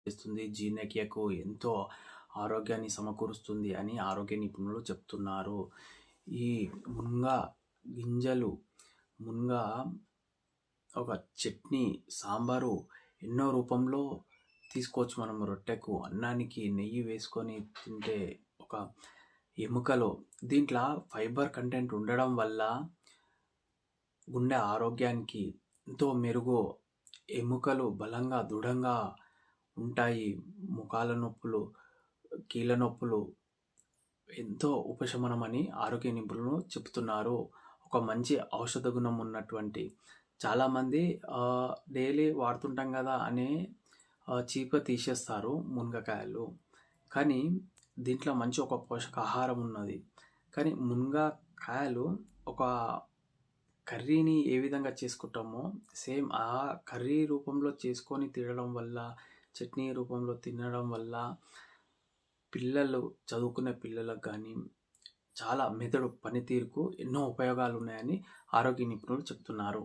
చేస్తుంది. జీర్ణక్రియకు ఎంతో ఆరోగ్యాన్ని సమకూరుస్తుంది అని ఆరోగ్య నిపుణులు చెప్తున్నారు. ఈ మునగ గింజలు, మునగ ఒక చట్నీ, సాంబారు ఎన్నో రూపంలో తీసుకోవచ్చు. మనం రొట్టెకు, అన్నానికి నెయ్యి వేసుకొని తింటే ఒక ఎముకలో దీంట్లో ఫైబర్ కంటెంట్ ఉండడం వల్ల గుండె ఆరోగ్యానికి ఎంతో మెరుగు. ఎముకలు బలంగా, దృఢంగా ఉంటాయి. మోకాళ్ళ నొప్పులు, కీళ్ళ నొప్పులు ఎంతో ఉపశమనమని ఆరోగ్య నిపుణులు చెప్తున్నారు. ఒక మంచి ఔషధ గుణం ఉన్నటువంటి చాలామంది డైలీ వాడుతుంటాం కదా అని చీప్‌గా తీసేస్తారు మునగకాయలు. కానీ దీంట్లో మంచి ఒక పోషకాహారం ఉన్నది. కానీ మునగకాయలు ఒక కర్రీని ఏ విధంగా చేసుకుంటామో సేమ్ ఆ కర్రీ రూపంలో చేసుకొని తినడం వల్ల, చట్నీ రూపంలో తినడం వల్ల పిల్లలు, చదువుకునే పిల్లలకు కానీ చాలా మెదడు పనితీరుకు ఎన్నో ఉపయోగాలు ఉన్నాయని ఆరోగ్య నిపుణులు చెప్తున్నారు.